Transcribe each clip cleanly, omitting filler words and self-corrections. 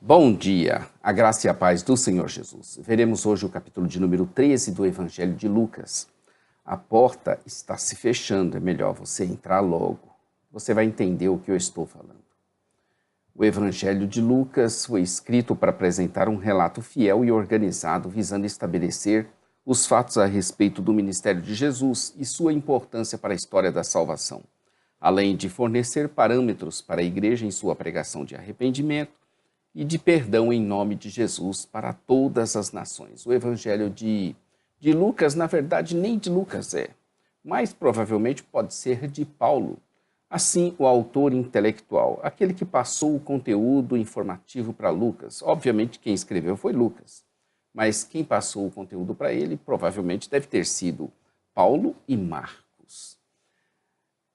Bom dia, a graça e a paz do Senhor Jesus. Veremos hoje o capítulo de número 13 do Evangelho de Lucas. A porta está se fechando, é melhor você entrar logo. Você vai entender o que eu estou falando. O Evangelho de Lucas foi escrito para apresentar um relato fiel e organizado, visando estabelecer os fatos a respeito do ministério de Jesus e sua importância para a história da salvação, além de fornecer parâmetros para a igreja em sua pregação de arrependimento e de perdão em nome de Jesus para todas as nações. O Evangelho de Lucas, na verdade, nem de Lucas é, mas provavelmente pode ser de Paulo. Assim, o autor intelectual, aquele que passou o conteúdo informativo para Lucas. Obviamente, quem escreveu foi Lucas, mas quem passou o conteúdo para ele provavelmente deve ter sido Paulo e Marcos.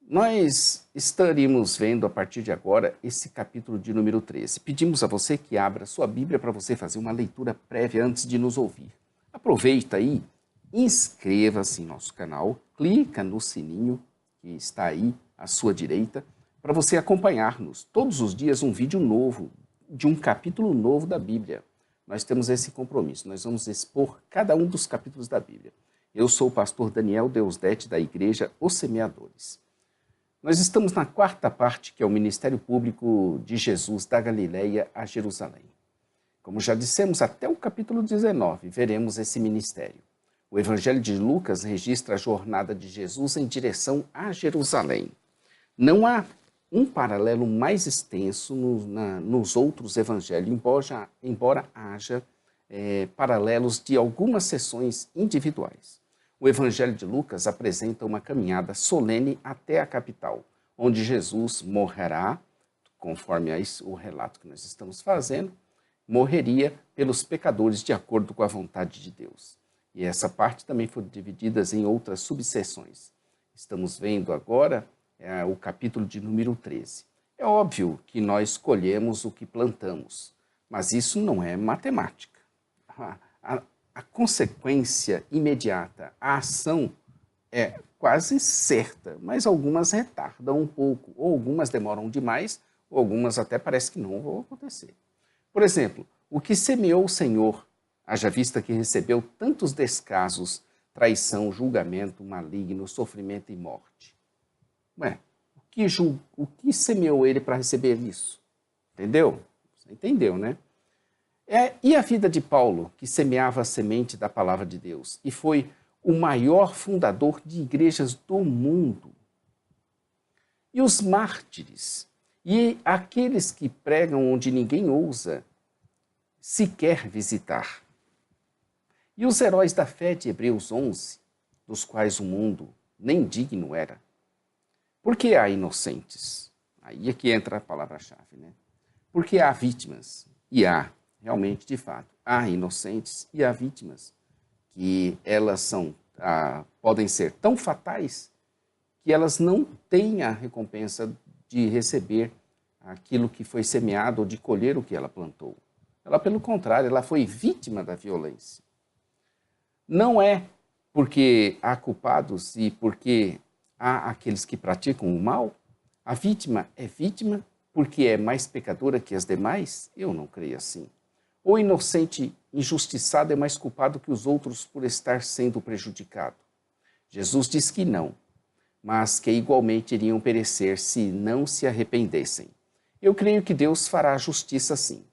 Nós estaríamos vendo a partir de agora esse capítulo de número 13. Pedimos a você que abra sua Bíblia para você fazer uma leitura prévia antes de nos ouvir. Aproveita aí, inscreva-se em nosso canal, clica no sininho que está aí à sua direita para você acompanhar-nos todos os dias um vídeo novo, de um capítulo novo da Bíblia. Nós temos esse compromisso, nós vamos expor cada um dos capítulos da Bíblia. Eu sou o pastor Daniel Deusdete da Igreja Os Semeadores. Nós estamos na quarta parte, que é o ministério público de Jesus da Galileia a Jerusalém. Como já dissemos, até o capítulo 19 veremos esse ministério. O Evangelho de Lucas registra a jornada de Jesus em direção a Jerusalém. Não há um paralelo mais extenso nos outros evangelhos, embora haja paralelos de algumas sessões individuais. O Evangelho de Lucas apresenta uma caminhada solene até a capital, onde Jesus morrerá, conforme o relato que nós estamos fazendo, morreria pelos pecadores de acordo com a vontade de Deus. E essa parte também foi dividida em outras subseções. Estamos vendo agora o capítulo de número 13. É óbvio que nós colhemos o que plantamos, mas isso não é matemática. A consequência imediata, a ação é quase certa, mas algumas retardam um pouco, ou algumas demoram demais, ou algumas até parece que não vão acontecer. Por exemplo, o que semeou o Senhor, haja vista que recebeu tantos descasos, traição, julgamento, maligno, sofrimento e morte. Ué, o que semeou ele para receber isso? Entendeu? Você entendeu, né? E a vida de Paulo, que semeava a semente da palavra de Deus e foi o maior fundador de igrejas do mundo. E os mártires, e aqueles que pregam onde ninguém ousa sequer visitar. E os heróis da fé de Hebreus 11, dos quais o mundo nem digno era. Porque há inocentes? Aí é que entra a palavra-chave, né? Porque há vítimas, e há realmente, de fato, há inocentes e há vítimas, que elas podem ser tão fatais que elas não têm a recompensa de receber aquilo que foi semeado ou de colher o que ela plantou. Ela, pelo contrário, ela foi vítima da violência. Não é porque há culpados e porque há aqueles que praticam o mal. A vítima é vítima porque é mais pecadora que as demais? Eu não creio assim. O inocente injustiçado é mais culpado que os outros por estar sendo prejudicado? Jesus diz que não, mas que igualmente iriam perecer se não se arrependessem. Eu creio que Deus fará justiça sim.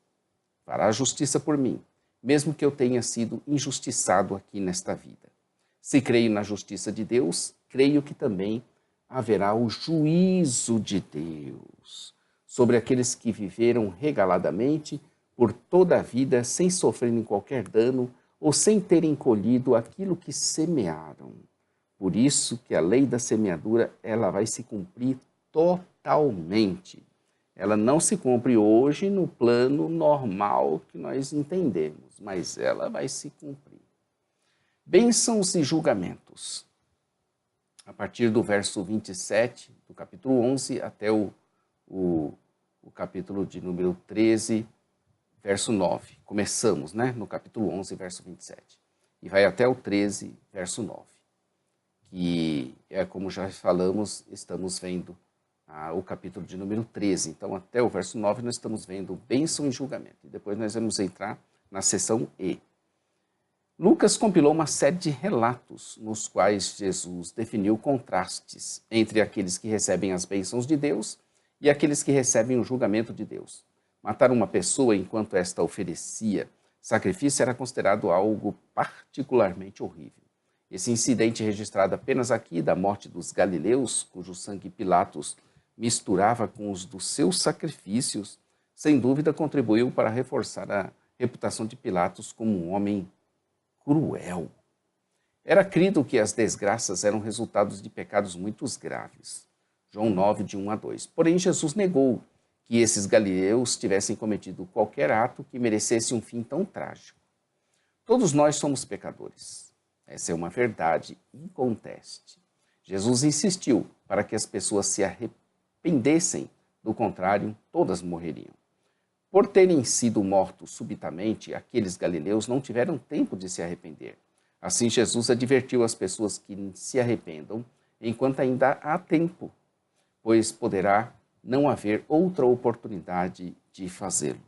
Fará justiça por mim, mesmo que eu tenha sido injustiçado aqui nesta vida. Se creio na justiça de Deus, creio que também haverá o juízo de Deus sobre aqueles que viveram regaladamente por toda a vida, sem sofrerem qualquer dano ou sem terem colhido aquilo que semearam. Por isso que a lei da semeadura, ela vai se cumprir totalmente. Ela não se cumpre hoje no plano normal que nós entendemos, mas ela vai se cumprir. Bênçãos e julgamentos. A partir do verso 27, do capítulo 11, até o capítulo de número 13, verso 9. Começamos, né, no capítulo 11, verso 27. E vai até o 13, verso 9. Que é como já falamos, estamos vendo o capítulo de número 13. Então, até o verso 9, nós estamos vendo bênção e julgamento. E depois nós vamos entrar na seção E. Lucas compilou uma série de relatos nos quais Jesus definiu contrastes entre aqueles que recebem as bênçãos de Deus e aqueles que recebem o julgamento de Deus. Matar uma pessoa enquanto esta oferecia sacrifício era considerado algo particularmente horrível. Esse incidente registrado apenas aqui da morte dos galileus, cujo sangue Pilatos misturava com os dos seus sacrifícios, sem dúvida contribuiu para reforçar a reputação de Pilatos como um homem cruel. Era crido que as desgraças eram resultados de pecados muito graves. João 9, de 1 a 2. Porém, Jesus negou que esses galileus tivessem cometido qualquer ato que merecesse um fim tão trágico. Todos nós somos pecadores. Essa é uma verdade inconteste. Jesus insistiu para que as pessoas se arrependessem, do contrário, todas morreriam. Por terem sido mortos subitamente, aqueles galileus não tiveram tempo de se arrepender. Assim, Jesus advertiu as pessoas que se arrependam enquanto ainda há tempo, pois poderá não haver outra oportunidade de fazê-lo.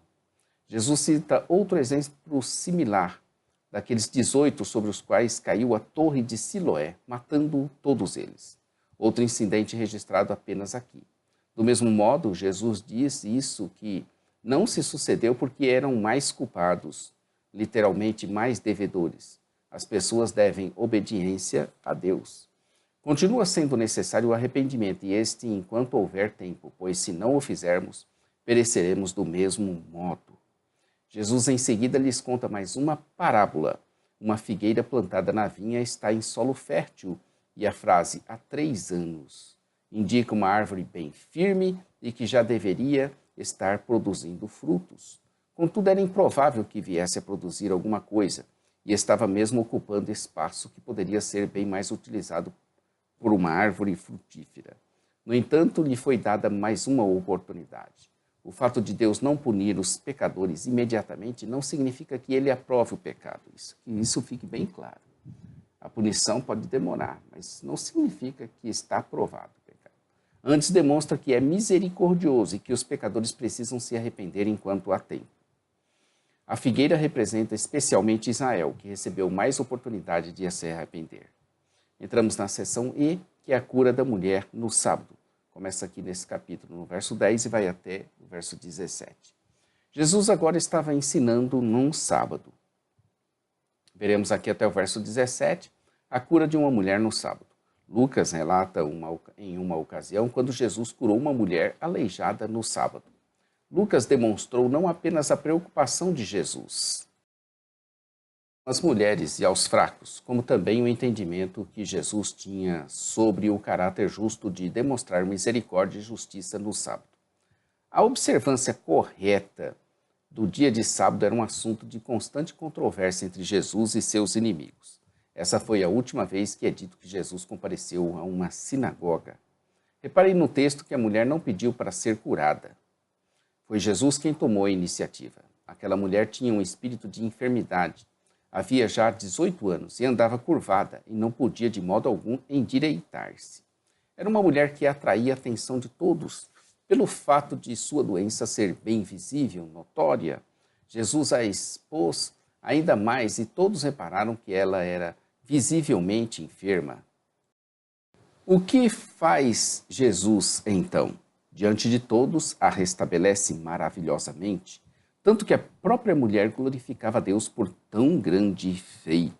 Jesus cita outro exemplo similar, daqueles 18 sobre os quais caiu a torre de Siloé, matando todos eles. Outro incidente registrado apenas aqui. Do mesmo modo, Jesus diz isso que não se sucedeu porque eram mais culpados, literalmente mais devedores. As pessoas devem obediência a Deus. Continua sendo necessário o arrependimento, e este enquanto houver tempo, pois se não o fizermos, pereceremos do mesmo modo. Jesus em seguida lhes conta mais uma parábola. Uma figueira plantada na vinha está em solo fértil, e a frase há 3 anos indica uma árvore bem firme e que já deveria estar produzindo frutos. Contudo, era improvável que viesse a produzir alguma coisa, e estava mesmo ocupando espaço que poderia ser bem mais utilizado por uma árvore frutífera. No entanto, lhe foi dada mais uma oportunidade. O fato de Deus não punir os pecadores imediatamente não significa que ele aprove o pecado. Isso fique bem claro. A punição pode demorar, mas não significa que está aprovado o pecado. Antes demonstra que é misericordioso e que os pecadores precisam se arrepender enquanto há tempo. A figueira representa especialmente Israel, que recebeu mais oportunidade de se arrepender. Entramos na seção E, que é a cura da mulher no sábado. Começa aqui nesse capítulo, no verso 10 e vai até o verso 17. Jesus agora estava ensinando num sábado. Veremos aqui até o verso 17, a cura de uma mulher no sábado. Lucas relata em uma ocasião quando Jesus curou uma mulher aleijada no sábado. Lucas demonstrou não apenas a preocupação de Jesus às mulheres e aos fracos, como também o entendimento que Jesus tinha sobre o caráter justo de demonstrar misericórdia e justiça no sábado. A observância correta do dia de sábado era um assunto de constante controvérsia entre Jesus e seus inimigos. Essa foi a última vez que é dito que Jesus compareceu a uma sinagoga. Reparem no texto que a mulher não pediu para ser curada. Foi Jesus quem tomou a iniciativa. Aquela mulher tinha um espírito de enfermidade. Havia já 18 anos e andava curvada e não podia de modo algum endireitar-se. Era uma mulher que atraía a atenção de todos pelo fato de sua doença ser bem visível, notória. Jesus a expôs ainda mais e todos repararam que ela era visivelmente enferma. O que faz Jesus então? Diante de todos, a restabelece maravilhosamente, tanto que a própria mulher glorificava a Deus por tão grande feito.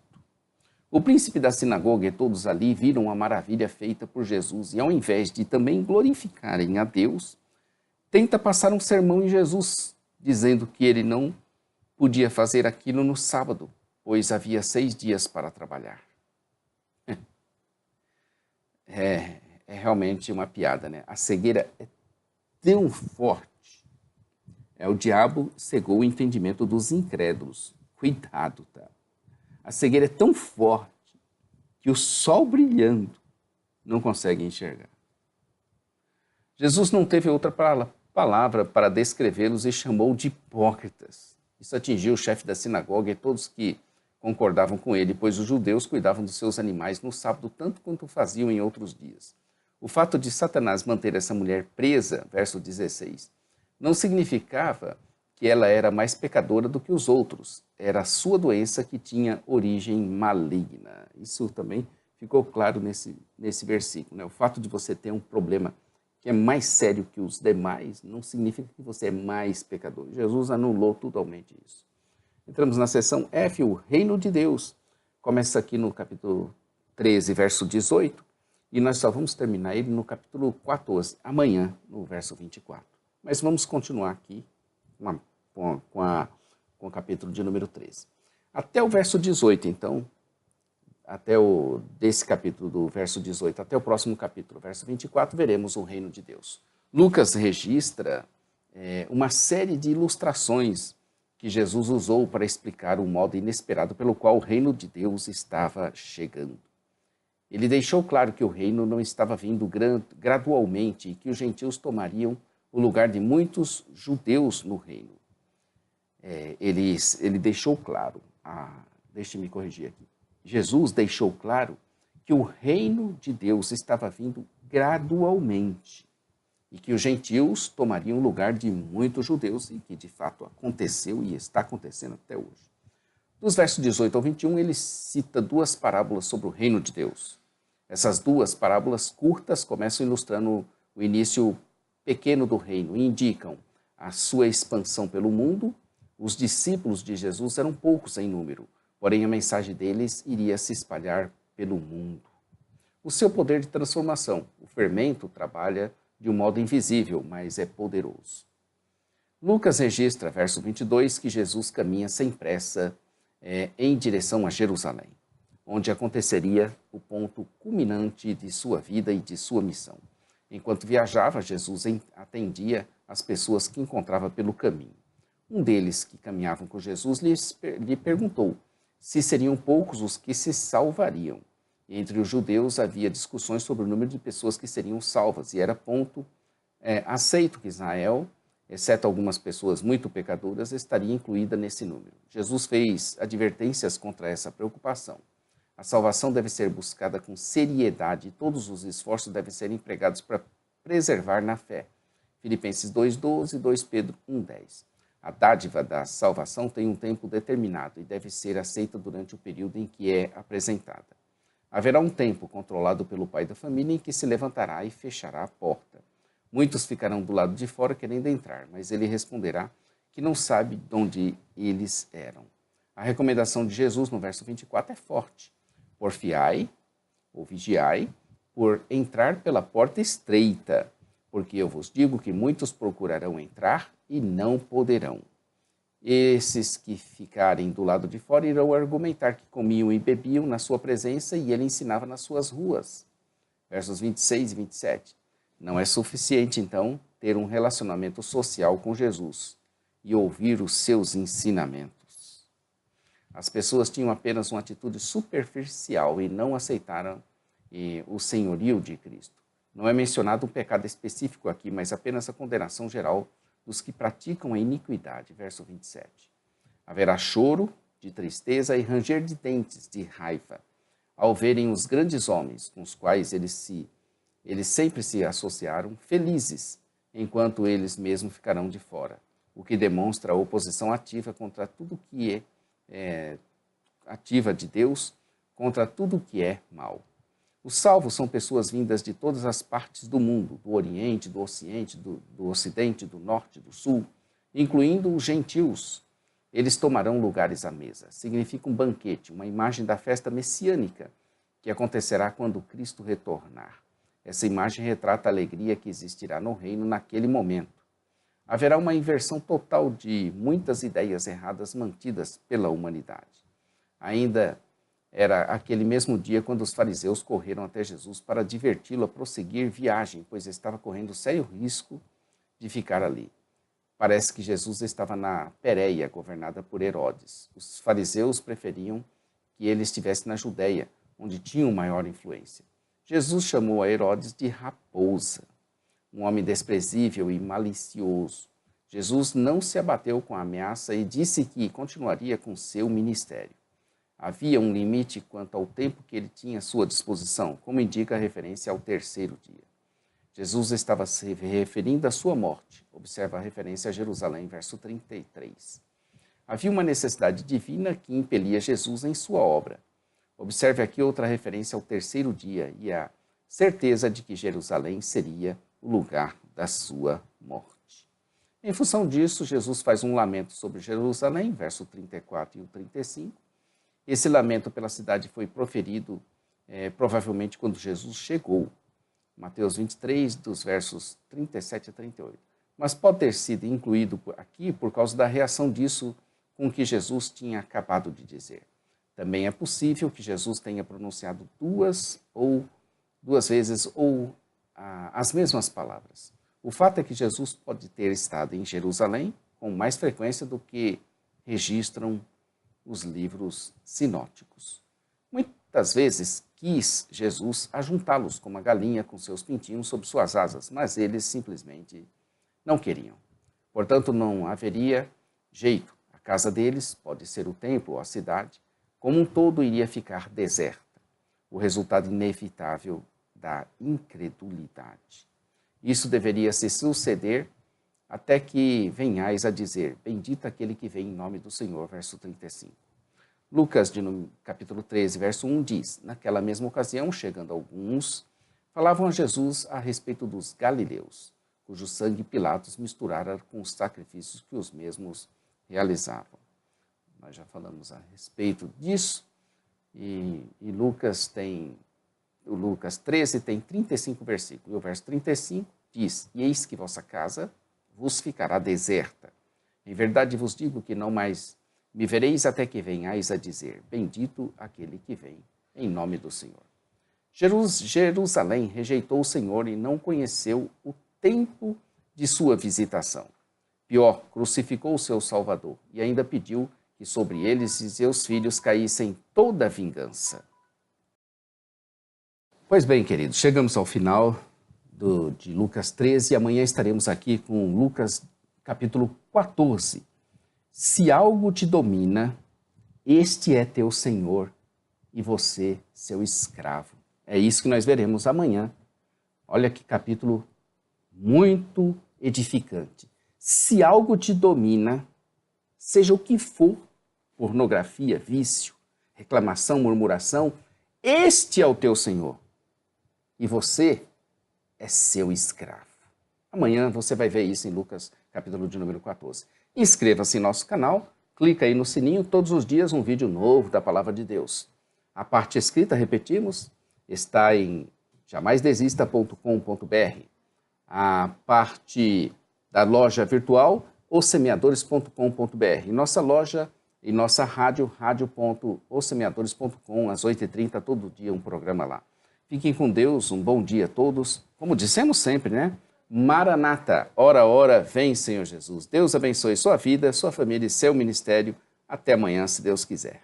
O príncipe da sinagoga e todos ali viram a maravilha feita por Jesus e, ao invés de também glorificarem a Deus, tenta passar um sermão em Jesus, dizendo que ele não podia fazer aquilo no sábado, pois havia 6 dias para trabalhar. É realmente uma piada, né? A cegueira é tão forte. O diabo cegou o entendimento dos incrédulos. Cuidado, tá? A cegueira é tão forte que o sol brilhando não consegue enxergar. Jesus não teve outra palavra para descrevê-los e chamou de hipócritas. Isso atingiu o chefe da sinagoga e todos que concordavam com ele, pois os judeus cuidavam dos seus animais no sábado tanto quanto faziam em outros dias. O fato de Satanás manter essa mulher presa, verso 16, não significava que ela era mais pecadora do que os outros. Era a sua doença que tinha origem maligna. Isso também ficou claro nesse versículo, né? O fato de você ter um problema que é mais sério que os demais não significa que você é mais pecador. Jesus anulou totalmente isso. Entramos na seção F, o reino de Deus. Começa aqui no capítulo 13, verso 18, e nós só vamos terminar ele no capítulo 14, amanhã, no verso 24. Mas vamos continuar aqui com o capítulo de número 13. Até o verso 18, então, desse capítulo do verso 18 até o próximo capítulo, verso 24, veremos o reino de Deus. Lucas registra uma série de ilustrações que Jesus usou para explicar o modo inesperado pelo qual o reino de Deus estava chegando. Ele deixou claro que o reino não estava vindo gradualmente e que os gentios tomariam o lugar de muitos judeus no reino. Ele deixou claro, deixe-me corrigir aqui, Jesus deixou claro que o reino de Deus estava vindo gradualmente e que os gentios tomariam o lugar de muitos judeus e que de fato aconteceu e está acontecendo até hoje. Dos versos 18 ao 21, ele cita duas parábolas sobre o reino de Deus. Essas duas parábolas curtas começam ilustrando o início pequeno do reino e indicam a sua expansão pelo mundo. Os discípulos de Jesus eram poucos em número, porém a mensagem deles iria se espalhar pelo mundo. O seu poder de transformação, o fermento, trabalha de um modo invisível, mas é poderoso. Lucas registra, verso 22, que Jesus caminha sem pressa em direção a Jerusalém, onde aconteceria o ponto culminante de sua vida e de sua missão. Enquanto viajava, Jesus atendia as pessoas que encontrava pelo caminho. Um deles que caminhavam com Jesus lhe perguntou se seriam poucos os que se salvariam. Entre os judeus havia discussões sobre o número de pessoas que seriam salvas, e era ponto aceito que Israel, exceto algumas pessoas muito pecadoras, estaria incluída nesse número. Jesus fez advertências contra essa preocupação. A salvação deve ser buscada com seriedade e todos os esforços devem ser empregados para preservar na fé. Filipenses 2,12 e 2 Pedro 1,10. A dádiva da salvação tem um tempo determinado e deve ser aceita durante o período em que é apresentada. Haverá um tempo controlado pelo pai da família em que se levantará e fechará a porta. Muitos ficarão do lado de fora querendo entrar, mas ele responderá que não sabe de onde eles eram. A recomendação de Jesus no verso 24 é forte. Porfiai, ou vigiai, por entrar pela porta estreita, porque eu vos digo que muitos procurarão entrar e não poderão. Esses que ficarem do lado de fora irão argumentar que comiam e bebiam na sua presença e ele ensinava nas suas ruas. Versos 26 e 27. Não é suficiente, então, ter um relacionamento social com Jesus e ouvir os seus ensinamentos. As pessoas tinham apenas uma atitude superficial e não aceitaram o senhorio de Cristo. Não é mencionado um pecado específico aqui, mas apenas a condenação geral dos que praticam a iniquidade. Verso 27. Haverá choro de tristeza e ranger de dentes de raiva, ao verem os grandes homens com os quais eles sempre se associaram, felizes, enquanto eles mesmos ficarão de fora, o que demonstra a oposição ativa contra tudo que é ativa de Deus, contra tudo que é mal. Os salvos são pessoas vindas de todas as partes do mundo, do Oriente, do Ocidente, do Ocidente, do Norte, do Sul, incluindo os gentios. Eles tomarão lugares à mesa. Significa um banquete, uma imagem da festa messiânica, que acontecerá quando Cristo retornar. Essa imagem retrata a alegria que existirá no reino naquele momento. Haverá uma inversão total de muitas ideias erradas mantidas pela humanidade. Ainda era aquele mesmo dia quando os fariseus correram até Jesus para adverti-lo a prosseguir viagem, pois estava correndo sério risco de ficar ali. Parece que Jesus estava na Pérea, governada por Herodes. Os fariseus preferiam que ele estivesse na Judéia, onde tinham maior influência. Jesus chamou a Herodes de raposa, um homem desprezível e malicioso. Jesus não se abateu com a ameaça e disse que continuaria com seu ministério. Havia um limite quanto ao tempo que ele tinha à sua disposição, como indica a referência ao terceiro dia. Jesus estava se referindo à sua morte. Observa a referência a Jerusalém, verso 33. Havia uma necessidade divina que impelia Jesus em sua obra. Observe aqui outra referência ao terceiro dia e a certeza de que Jerusalém seria o lugar da sua morte. Em função disso, Jesus faz um lamento sobre Jerusalém, verso 34 e o 35. Esse lamento pela cidade foi proferido provavelmente quando Jesus chegou. Mateus 23, dos versos 37 a 38. Mas pode ter sido incluído aqui por causa da reação disso com o que Jesus tinha acabado de dizer. Também é possível que Jesus tenha pronunciado duas vezes as mesmas palavras. O fato é que Jesus pode ter estado em Jerusalém com mais frequência do que registram os livros sinóticos. Muitas vezes quis Jesus ajuntá-los como a galinha com seus pintinhos sob suas asas, mas eles simplesmente não queriam. Portanto, não haveria jeito. A casa deles, pode ser o templo ou a cidade, como um todo iria ficar deserta. O resultado inevitável da incredulidade. Isso deveria se suceder até que venhais a dizer, bendito aquele que vem em nome do Senhor, verso 35. Lucas, capítulo 13, verso 1, diz, naquela mesma ocasião, chegando alguns, falavam a Jesus a respeito dos galileus, cujo sangue Pilatos misturara com os sacrifícios que os mesmos realizavam. Nós já falamos a respeito disso, e Lucas 13 tem 35 versículos, e o verso 35 diz, e eis que vossa casa vos ficará deserta. Em verdade vos digo que não mais me vereis até que venhais a dizer, bendito aquele que vem, em nome do Senhor. Jerusalém rejeitou o Senhor e não conheceu o tempo de sua visitação. Pior, crucificou o seu Salvador e ainda pediu que sobre eles e seus filhos caíssem toda a vingança. Pois bem, queridos, chegamos ao final de Lucas 13 e amanhã estaremos aqui com Lucas capítulo 14. Se algo te domina, este é teu Senhor e você seu escravo. É isso que nós veremos amanhã. Olha que capítulo muito edificante. Se algo te domina, seja o que for, pornografia, vício, reclamação, murmuração, este é o teu Senhor e você é seu escravo. Amanhã você vai ver isso em Lucas capítulo de número 14. Inscreva-se em nosso canal, clica aí no sininho, todos os dias um vídeo novo da Palavra de Deus. A parte escrita, repetimos, está em jamaisdesista.com.br. A parte da loja virtual, ossemeadores.com.br. Nossa loja e nossa rádio, radio.ossemeadores.com, às 8h30, todo dia um programa lá. Fiquem com Deus, um bom dia a todos. Como dissemos sempre, né? Maranata, ora, ora, vem Senhor Jesus. Deus abençoe sua vida, sua família e seu ministério. Até amanhã, se Deus quiser.